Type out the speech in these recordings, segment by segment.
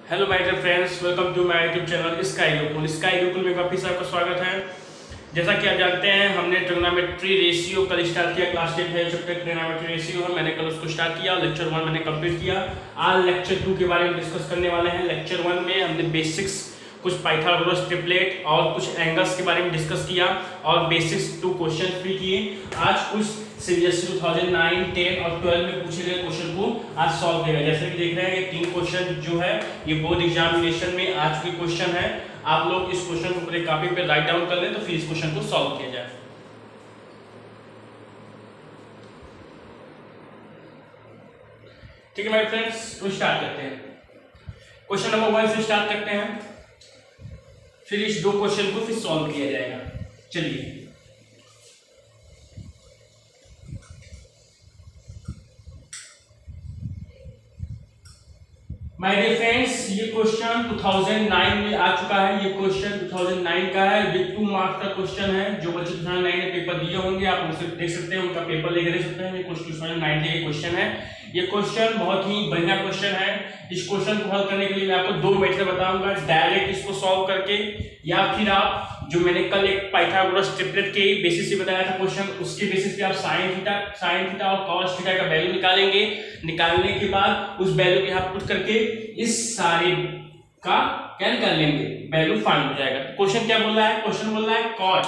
Hello my dear friends, welcome to my YouTube channel Sky Gurukul में वापस आपका स्वागत है। जैसा कि आप जानते हैं, हमने ट्रिग्नोमेट्री रेशियो कल स्टार्ट किया। क्लास 10 है चैप्टर ट्रिग्नोमेट्री रेशियो है, मैंने कल उसको स्टार्ट किया। लेक्चर 1 मैंने कंप्लीट किया। आज लेक्चर 2 के बारे में डिस्कस करने वाले हैं। लेक्चर 1 में हमने बेसिक्स, कुछ पाइथागोरस ट्रिपलेट और कुछ एंगल्स के बारे में डिस्कस किया और बेसिक्स 2 क्वेश्चन भी किए। आज कुछ सीबीएसई 2009, 10 और 12 में पूछे गए क्वेश्चन को आज सॉल्व करेगा। जैसे कि देख रहे हैं, ये 3 क्वेश्चन जो है ये बोर्ड एग्जामिनेशन में आ चुके क्वेश्चन है। आप लोग इस क्वेश्चन को पूरे कॉपी पे राइट डाउन कर लें तो फिर इस क्वेश्चन को सॉल्व किया जाए। ठीक है मेरे फ्रेंड्स, तो स्टार्ट करते हैं। क्वेश्चन नंबर 1 से स्टार्ट करते हैं, फिर इस 2 क्वेश्चन को फिर सॉल्व किया जाएगा। चलिए, माय डियर फ्रेंड्स, ये क्वेश्चन 2009 में आ चुका है। ये क्वेश्चन 2009 का है, विद 2 मार्क्स का क्वेश्चन है। जो बच्चे 2009 में पेपर दिए होंगे आप उनसे देख सकते हैं, उनका पेपर लेकर देख सकते हैं। ये क्वेश्चन 2009 का क्वेश्चन है। ये क्वेश्चन बहुत ही बढ़िया क्वेश्चन है। इस क्वेश्चन को हल करने के लिए मैं आपको 2 मेथड बताऊंगा, डायरेक्ट इसको सॉल्व करके, या फिर आप जो मैंने कल एक पाइथागोरस ट्रिपलेट के बेसिस से बताया था क्वेश्चन, उसके बेसिस पे आप साइन थीटा और कॉस थीटा का वैल्यू निकालेंगे। निकालने के बाद उस वैल्यू के यहाँ पुट करके इस सारे का क्या निकाल लेंगे, वैल्यू फाइंड हो जाएगा। तो क्वेश्चन क्या बोल रहा है? क्वेश्चन बोल रहा है cot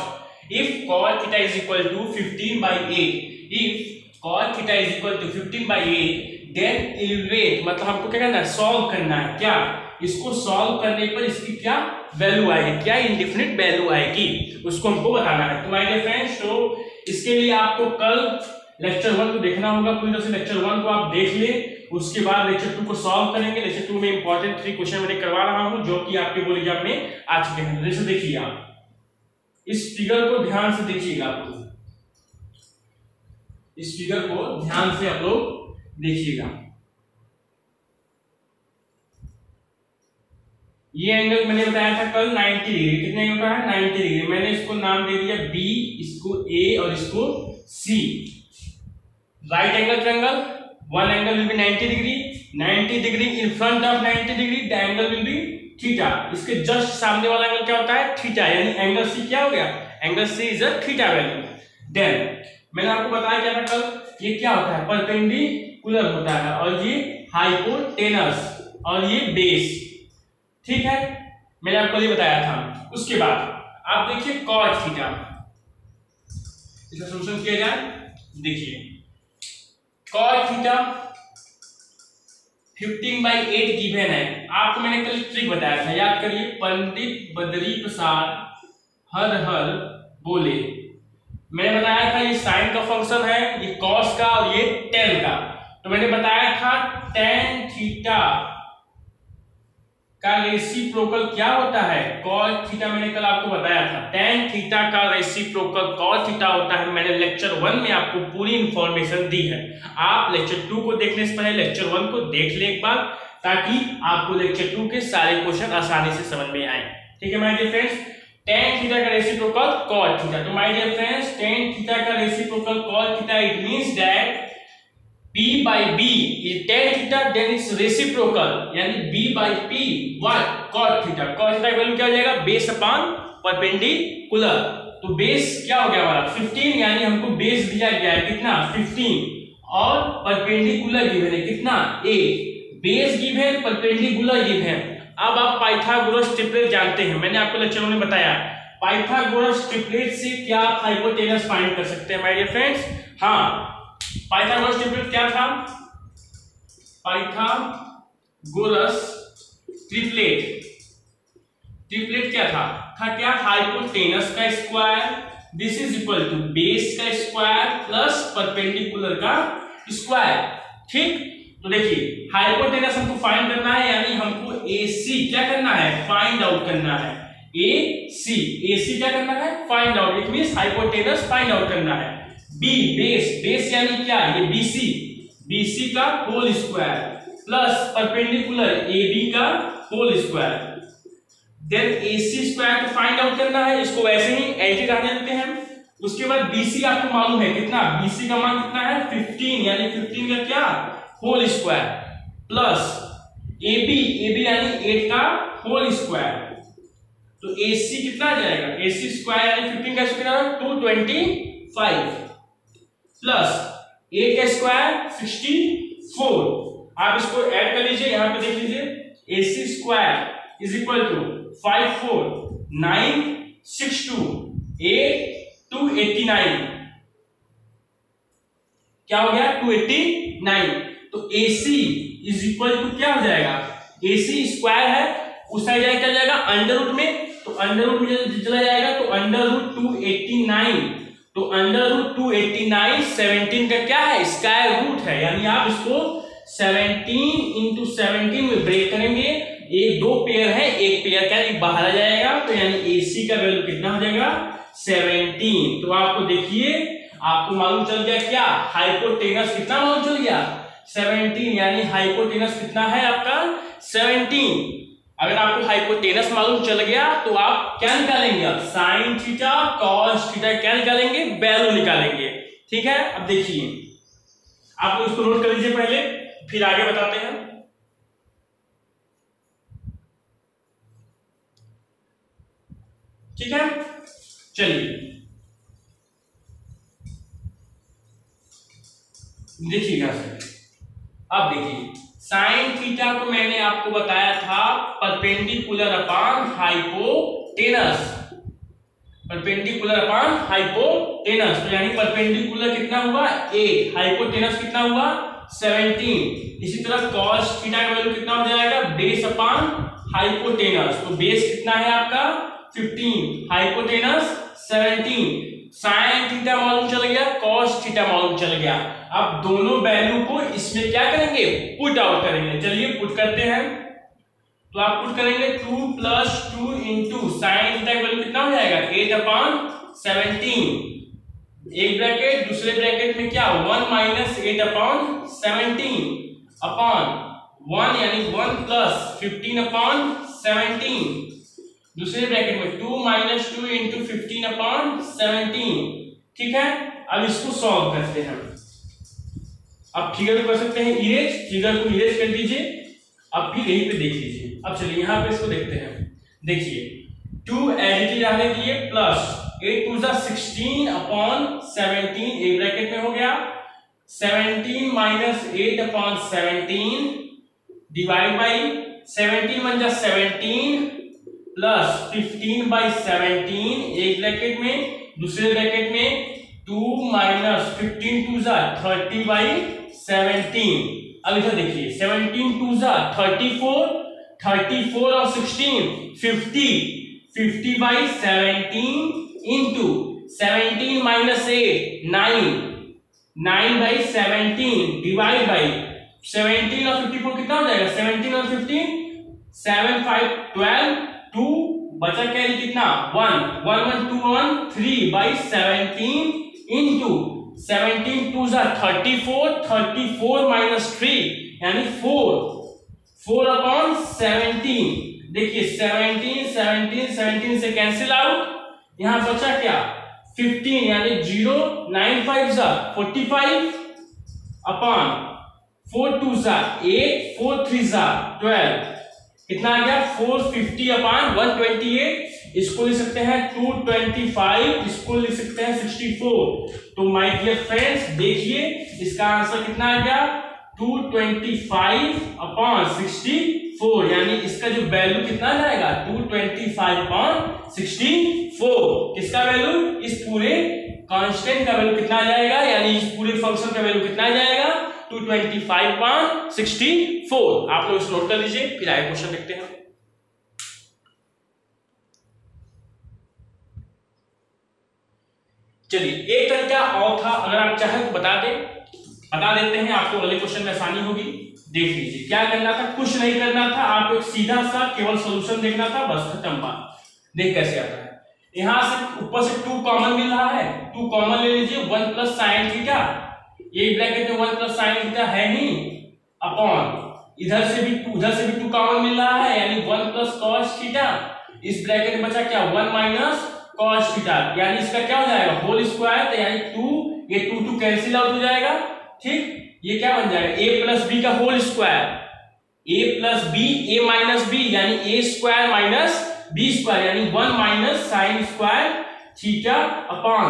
if cot theta is equal to 15/8, if cot theta is equal to 15/8 then evaluate, मतलब हमको क्या करना है, सॉल्व करना है। क्या इसको सॉल्व करने पर इसकी क्या वैल्यू आएगी, क्या इंडेफिनिट वैल्यू आएगी, उसको हमको बताना है। तो माय डियर फ्रेंड्स, तो इसके लिए आपको कल लेक्चर 1 को देखना होगा। पूरी तरह से लेक्चर 1 को आप देख ले, उसके बाद लेक्चर 2 को सॉल्व करेंगे। लेक्चर 2 में इंपॉर्टेंट 3 क्वेश्चन मैंने करवा रहा हूं जो कि आपके बोर्ड एग्जाम में आ चुके हैं। जैसे देखिए, आप इस फिगर को ध्यान से देखिएगा। आप लोग इस फिगर को ध्यान से आप लोग देखिएगा। ये एंगल मैंने बताया था कल 90 डिग्री। कितने होता है? 90 डिग्री। मैंने इसको नाम दे दिया B, इसको A और इसको C। Right angle triangle, one angle will be 90 degree, 90 degree in front of 90 degree, the angle will be theta। इसके जस्ट सामने वाला एंगल क्या होता है? थीटा। यानी एंगल C क्या हो गया? Angle C is a theta value. Then मैंने आपको बताया क्या था कल, ये क्या होता है? परपेंडिकुलर होता है, और ये हाइपोटेनस और ये बेस। ठीक है, मैंने आपको ये बताया था। उसके बाद आप देखिए cos थीटा, इसका सॉल्यूशन किया जाए। देखिए cos थीटा 15/8 गिवन है। आपको मैंने कल ट्रिक बताया था, याद करिए। पंडित बद्री प्रसाद हर हर बोले, मैंने बताया था ये साइन का फंक्शन है, ये cos का और ये tan का। तो मैंने बताया था tan थीटा का रेसिप्रोकल क्या होता है? cos theta. मैंने कल आपको बताया था tan थीटा का रेसिप्रोकल cos थीटा होता है। मैंने लेक्चर 1 में आपको पूरी इंफॉर्मेशन दी है। आप लेक्चर 2 को देखने से पहले लेक्चर 1 को देख ले एक बार, ताकि आपको लेक्चर 2 के सारे क्वेश्चन आसानी से समझ में आए। ठीक है my dear friends, tan theta का रेसिप्रोकल cos थीटा। तो my dear friends, tan theta का reciprocal cos theta, it means that P/B is tan theta, then its reciprocal, यानी B/P what? cot theta। cot theta का value क्या हो जाएगा? Base upon perpendicular. तो base क्या हो गया हमारा? 15, यानी हमको बेस दिया गया है कितना? 15, और परपेंडिकुलर गिवन है कितना? A। Base given, perpendicular given. अब आप पाइथागोरस ट्रिपलेट जानते हैं, मैंने आपको लेक्चर में बताया। पाइथागोरस ट्रिपलेट से क्या आप हाइपोटेनस फाइंड कर सकते हैं माय डियर फ्रेंड्स? हाँ, पाइथागोरस ट्रिपलेट क्या था? पाइथागोरस ट्रिपलेट क्या था? क्या? हाइपोटेनस का square, this is equal to base का स्क्वायर प्लस परपेंडिकुलर का स्क्वायर। ठीक, तो देखिए हाइपोटेनस हमको फाइंड करना है, यानी हमको AC क्या करना है? फाइंड आउट करना है। AC क्या करना है? Find out. It means hypotenuse find out करना है। B बेस यानी क्या? ये BC का whole square plus perpendicular AB का whole square. Then AC square को फाइंड आउट करना है, इसको वैसे ही एंटी रहने देते हैं। उसके बाद BC आपको मालूम है कितना? BC का मान कितना है? 15, यानी 15 का क्या? होल स्क्वायर प्लस AB यानी 8 का होल स्क्वायर, तो AC कितना आ जाएगा, AC स्क्वायर यानी 15 का स्क्वायर 225 प्लस 8 का स्क्वायर 64। आप इसको ऐड कर लीजिए, यहां पे देख लीजिए, AC square is equal to 54962 289, क्या हो गया 289। तो AC इज इक्वल टू क्या हो जाएगा, AC स्क्वायर है उस साइड जाएगा, क्या जाएगा अंडर रूट में, तो अंडर रूट में चला जाएगा तो अंडर रूट 289, तो अंडर रूट 289 17 का क्या है स्क्वायर रूट है, यानी आप इसको 17 इंटू 17 में ब्रेक करेंगे, ये दो पेयर है, एक पेयर क्या बाहर आ जाएगा, तो यानी AC का वैल्यू कितना हो जाएगा 17। तो आपको देखिए आपको मालूम चल गया क्या, हाइपोटेनस कितना मालूम चल गया 17, यानी हाइपोटेनस कितना है आपका 17। अगर आपको हाइपोटेनस मालूम चल गया तो आप क्या निकालेंगे, अब साइन थीटा कॉस थीटा क्या निकालेंगे, वैल्यू निकालेंगे। ठीक है, अब देखिए आप लोग इसको नोट कर लीजिए पहले, फिर आगे बताते हैं। ठीक है, चलिए देखिएगा सर, अब देखिए साइन थीटा को मैंने आपको बताया था perpendicular upon hypotenuse, perpendicular upon hypotenuse, तो यानी परपेंडिकुलर कितना हुआ 8, हाइपोटेनस कितना हुआ 17। इसी तरह cos थीटा का वैल्यू कितना हो जाएगा बेस अपॉन हाइपोटेनस, तो बेस कितना है आपका 15, हाइपोटेनस 17, साइन थीटा मालूम चल गया, cos थीटा मालूम चल गया। अब दोनों वैल्यू को इसमें क्या करेंगे पुट आउट करेंगे, चलिए पुट करते हैं। तो आप पुट करेंगे 2 + 2 इंटू साइन थीटा का वैल्यू कितना हो जाएगा 8/17, एक ब्रैकेट दूसरे ब्रैकेट में क्या 1 - 8/17 अपॉन 1 यानी 1 + 15/17, दूसरे ब्रैकेट में 2 - 2 इंटू 15/17। ठीक है, अब इसको सॉल्व करते हैं। अब फिगर को कर सकते हैं इरेज, फिगर को इरेज कर दीजिए, अब फिर यहीं पे देख लीजिए। अब चलिए यहाँ पे इसको देखते हैं, देखिए 2 एडिटिव रहने दिए प्लस 8 * 2 = 16/17, एक ब्रैकेट में हो गया 17 - 8/17 डिवाइड बाई 17 × 1 = 17 प्लस 15/17, एक ब्रैकेट में दूसरे ब्रैकेट में 2 - 15 = 30/17। अब इधर देखिए 17 × 2 = 34, 34 और 16 50/17 इंटू 17 - 8 9/17 डिवाइड बाई 17 और 54 कितना हो जाएगा 17 और 15 7 5 12 2 बचा कैरी कितना 1 1 1 2 1 3/17 इंटू 17 × 2 = 34 34 - 3 यानी 4/17। देखिए 17 17 17 से कैंसिल आउट, यहां बचा क्या 15 यानी 0 9 5 = 45 अपॉन 4 2 = 8 4 3 = 12, कितना आ गया 450/128। इसको लिख सकते हैं 225, इसको लिख सकते हैं 64। तो माय डियर फ्रेंड्स देखिए इसका आंसर कितना आ गया 225/64, यानी इसका जो वैल्यू कितना जाएगा 225/64। किसका वैल्यू, इस पूरे कांस्टेंट का वैल्यू कितना आ जाएगा, यानी इस पूरे फंक्शन का वैल्यू कितना आ जाएगा 225/64। आप लोग इसे नोट कर लीजिए, फिर आगे क्वेश्चन देखते हैं। चलिए एक तरीका और था, अगर आप चाहें तो बता देते हैं, आपको अगले क्वेश्चन में आसानी होगी। देख लीजिए क्या करना था, कुछ नहीं करना था, आपको एक सीधा सा केवल सॉल्यूशन देखना था, बस खत्म बात। देख कैसे आता है, यहां से ऊपर से 2 कॉमन मिल रहा है, 2 कॉमन ले लीजिए 1 + sin थीटा, ये ब्रैकेट में 1 + sin थीटा है ही, अपॉन इधर से भी 2 उधर से भी 2 कॉमन मिल रहा है, यानी 1 + cos थीटा, इस ब्रैकेट में बचा क्या 1 - cos थीटा, यानी इसका क्या हो जाएगा होल स्क्वायर, तो यानी 2 ये 2 कैंसिल आउट हो जाएगा। ठीक, ये क्या बन जाएगा a + b का होल स्क्वायर, ए प्लस बी, ए माइनस बी यानी ए स्क्वायर माइनस बी स्क्वायर यानी 1 minus sine square theta upon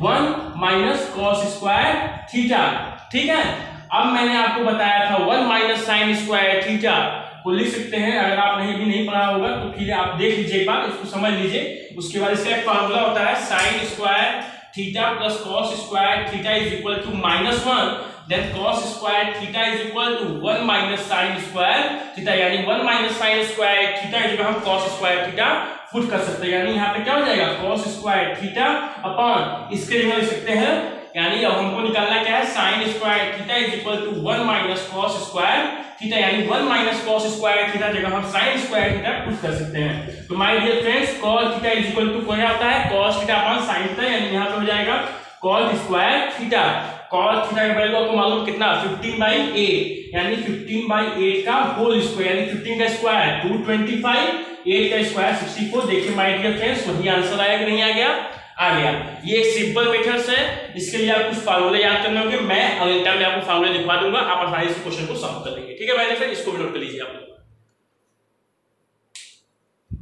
1 minus cos square theta. ठीक है, अब मैंने आपको बताया था 1 माइनस साइन स्क्वायर थीटा को लिख सकते हैं, अगर आप नहीं पढ़ा होगा तो फिर आप देख लीजिए एक बार, इसको समझ लीजिए। उसके बाद इसका एक फार्मूला होता है sine square theta plus cos square theta is equal to -1, then cos square theta is equal to 1 minus sine square theta यानी 1 माइनस साइन स्क्वायर थीटा जो हम कॉस स्क्वायर थीटा पुट कर सकते हैं, यानी यहाँ पे क्या हो जाएगा कॉस स्क्वायर थीटा अपॉन इसके जगह लिख सकते हैं, यानी अब हमको निकालना क्या है sine square theta is equal to 1 minus cos square theta यानी 1 माइनस कॉस स्क्वायर थीटा जगह हम साइन स्क्वायर थीटा पुट कर सकते हैं। तो my dear friends cos theta is equal to क्या होता है cos theta upon sine theta, यानी यहाँ पे हो जाएगा cos square theta. Cos theta का वैल्यू आपको मालूम कितना 15/8 यानी 15/8 का होल स्क्वायर यानी 15 का स्क्वायर 225, 8 का स्क्वायर 64। देखिए माय डियर फ्रेंड्स वही आंसर आया कि नहीं आ गया? आ गया। ये एक सिंपल मेथड्स है, इसके लिए आप कुछ फार्मूले याद करने होंगे, मैं अगले टाइम में आपको फार्मूले दिखवा दूंगा, आप आसानी से क्वेश्चन को सॉल्व कर लेंगे। ठीक है मैंने फिर इसको भी नोट कर लीजिए आप लोग।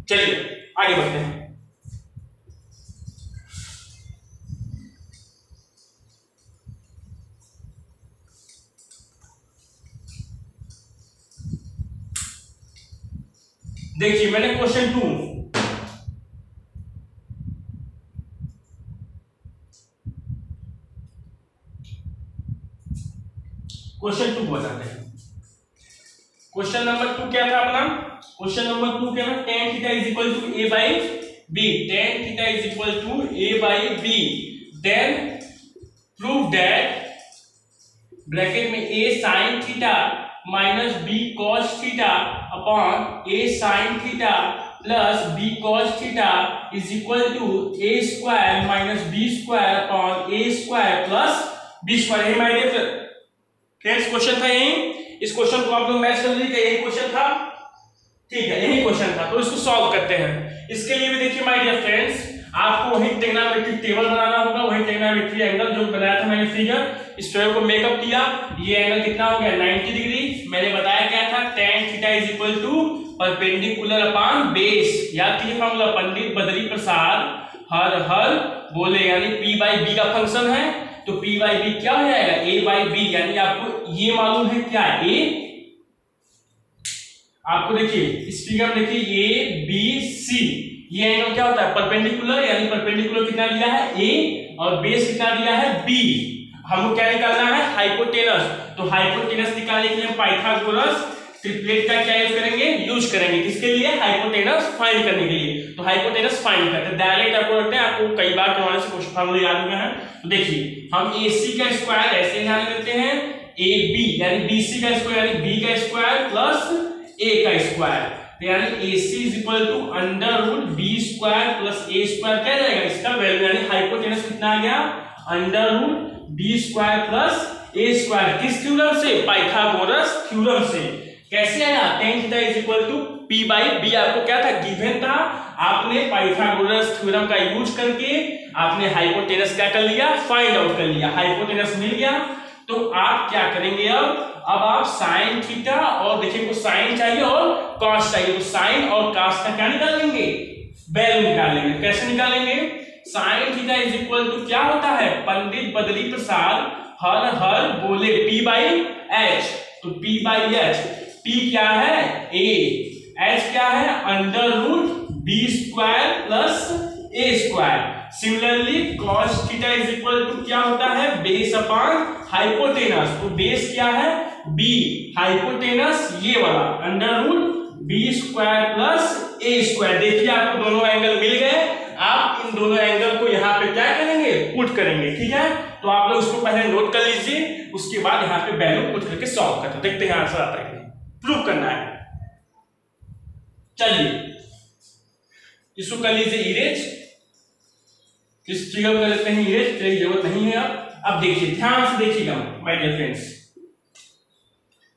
चलिए आगे बढ़ते हैं। देखिए मैंने क्वेश्चन 2 बताते हैं। क्वेश्चन नंबर 2 क्या था अपना? क्वेश्चन नंबर 2 क्या है? tan theta is equal to a by b, tan theta is equal to a by b, then prove that bracket में a sin theta minus b cos theta upon a sin theta plus b cos theta is equal to a square minus b square upon a square plus b square. यही my dear friends question था यही। इस question को आप लोग match कर लीजिए, यही क्वेश्चन था। ठीक है यही क्वेश्चन था, तो इसको सॉल्व करते हैं। इसके लिए भी देखिए माय डियर फ्रेंड्स आपको वही ट्रिग्नोमेट्रिक टेबल बनाना होगा, वही ट्रिग्नोमेट्रिक एंगल जो बनाया था मैंने फिगर, इस फिगर को मेकअप किया। ये एंगल कितना हो गया 90 डिग्री। मैंने बताया क्या था tan theta is equal to perpendicular upon base. याद कीजिए फॉर्मूला, पंडित बद्री प्रसाद हर बोले यानी p/b का फंक्शन है, तो p/b क्या हो जाएगा a/b, यानी आपको ये मालूम है क्या a, आपको देखिए इस फिगर में देखिए a b c, ये एंगल क्या होता है परपेंडिकुलर, यानी परपेंडिकुलर कितना दिया है a और बेस कितना दिया है b। हमको क्या निकालना है हाइपोटेनस, तो हाइपोटेनस निकालने के लिए हम पाइथागोरस ट्रिपलेट का क्या यूज करेंगे किसके लिए हाइपोटेनस फाइंड करने के लिए। तो हाइपोटेनस फाइंड करते हैं, डायरेक्ट आपको रखते हैं, आपको कई बार करवाने से क्वेश्चन फार्मूला याद हुए हैं। तो देखिए हम AC का स्क्वायर ऐसे ध्यान देते हैं AB यानी BC का स्क्वायर यानी B का स्क्वायर प्लस A का स्क्वायर, यानी AC is equal to under root B square plus A square क्या जाएगा इसका वैल्यू, यानी हाइपोटेनस कितना आ गया under root B square plus A square. किस थ्योरम से? पाइथागोरस थ्योरम से। कैसे आया? tan theta is equal to p/b आपको क्या था गिवन था, आपने पाइथागोरस थ्योरम का यूज करके आपने हाइपोटेनस क्या कर लिया फाइंड आउट कर लिया, हाइपोटेनस मिल गया। तो आप क्या करेंगे अब आप साइन थीटा और देखिए को साइन चाहिए और कॉस चाहिए, तो साइन और कॉस का क्या निकाल लेंगे वैल्यू निकाल लेंगे। कैसे निकालेंगे? Sine theta is equal to क्या होता है पंडित बद्री प्रसाद हर बोले p/h, तो p/h, p क्या है a, h क्या है under root b square plus a square. Similarly cos theta is equal to क्या होता है बेस अपॉन हाइपोटेनस, तो बेस क्या है b, हाइपोटेनस ये वाला under root b square plus a square. देखिए आपको दोनों एंगल मिल गए, आप इन दोनों एंगल को यहाँ पे क्या करेंगे पुट करेंगे। ठीक है, तो आप लोग उसको पहले नोट कर लीजिए, उसके बाद यहाँ पे वैल्यू पुट करके सॉल्व करते हैं, देखते हैं आंसर आता है, प्रूव करना है। चलिए इसको कर लीजिए इरेज, इस फिगर को कर लेते हैं इरेज, चलिए जरूरत नहीं है। अब देखिए ध्यान से देखिएगा माय डियर फ्रेंड्स,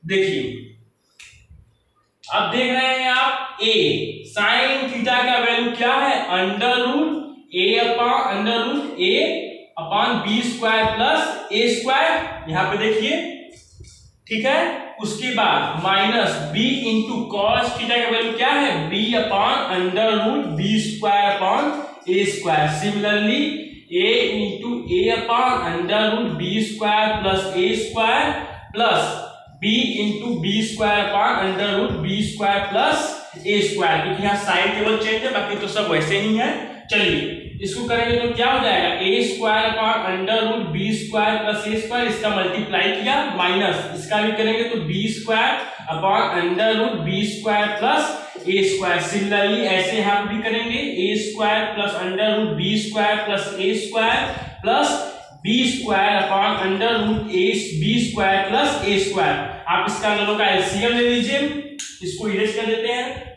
देखिए अब देख रहे हैं आप a साइन थीटा का वैल्यू क्या है under root a upon b square plus a square. यहां पे देखिए ठीक है, उसके बाद minus B into cos theta का वैल्यू क्या है, B upon under root B square upon A square. Similarly A into A upon under root B square plus A square plus B into B square upon under root B square plus A square, क्योंकि यहाँ sign केवल change है, बाकी तो सब वैसे ही है। चलिए इसको करेंगे तो क्या हो जाएगा, A square upon under root B square plus A square, इसका मल्टीप्लाई किया माइनस इसका भी करेंगे तो B square upon under root B square plus A square. Similarly ऐसे हम भी करेंगे, A square plus under root B square plus A square plus B square upon under root B square plus A square. आप इसका दोनों का LCM ले लीजिए, इसको इरेज कर देते हैं।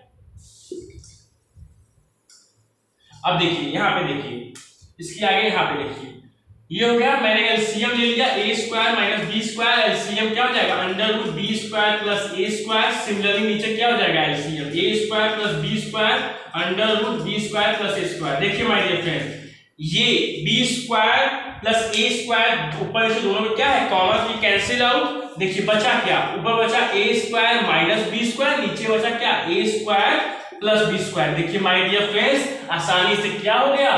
अब देखिए यहाँ पे देखिए, इसके आगे यहाँ पे देखिए, ये हो गया, मैंने एलसीएम ले लिया, A square minus B square, LCM क्या हो जाएगा, under root B square plus A square. Similarly नीचे क्या हो जाएगा, LCM A square plus B square under root B square plus A square. देखिए माय डियर फ्रेंड्स, ये B square plus A square ऊपर से दोनों में क्या है, कॉमन की कैंसिल आउट। देखिए बचा क्या, ऊपर बचा ए स्क्वायर माइनस बी स्क्वायर, नीचे बचा क्या, ए स्क्वायर प्लस बी स्क्वायर। देखिए माय डियर फ्रेंड्स, आसानी से क्या हो गया,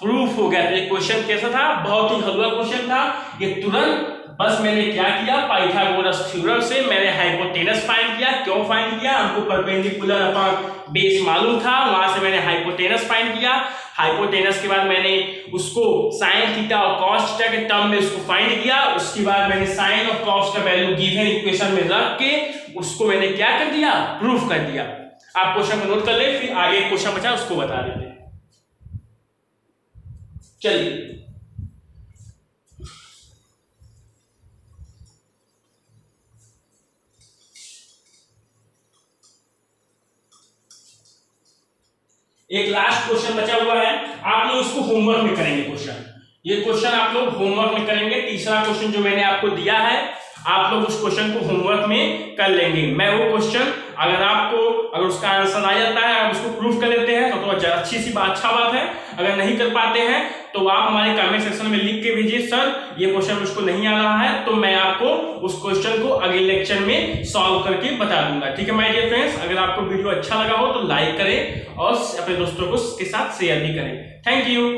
प्रूफ हो गया। तो ये क्वेश्चन कैसा था, बहुत ही हलवा क्वेश्चन था। ये तुरंत बस मैंने क्या किया, पाइथागोरस थ्योरम से मैंने हाइपोटेनस फाइंड किया। क्यों फाइंड किया, हमको परपेंडिकुलर अपॉन बेस मालूम था, वहां से मैंने हाइपोटेनस फाइंड किया। हाइपोटेनस के बाद मैंने उसको साइन थीटा और कॉस थीटा के टर्म में उसको फाइंड किया। उसके बाद मैंने साइन और कॉस का वैल्यू गिवन इक्वेशन में रख के उसको मैंने क्या कर दिया, प्रूफ कर दिया। आप क्वेश्चन को नोट कर ले, फिर आगे क्वेश्चन बचा उसको बता देते हैं। चलिए एक लास्ट क्वेश्चन बचा हुआ है, आप लोग इसको होमवर्क में करेंगे। क्वेश्चन ये क्वेश्चन आप लोग होमवर्क में करेंगे। तीसरा क्वेश्चन जो मैंने आपको दिया है, आप लोग उस क्वेश्चन को होमवर्क में कर लेंगे। मैं वो क्वेश्चन अगर उसका आंसर आ जाता है, आप उसको प्रूफ कर लेते हैं तो अच्छी सी बात, अच्छा बात है। अगर नहीं कर पाते हैं तो आप हमारे कमेंट सेक्शन में लिख के भेजिए, सर ये क्वेश्चन मुझको नहीं आ रहा है, तो मैं आपको उस क्वेश्चन को अगले लेक्चर में सॉल्व करके बता दूंगा। ठीक है माय डियर फ्रेंड्स, अगर आपको वीडियो अच्छा लगा हो तो लाइक करें और अपने दोस्तों को के साथ शेयर भी करें। Thank you.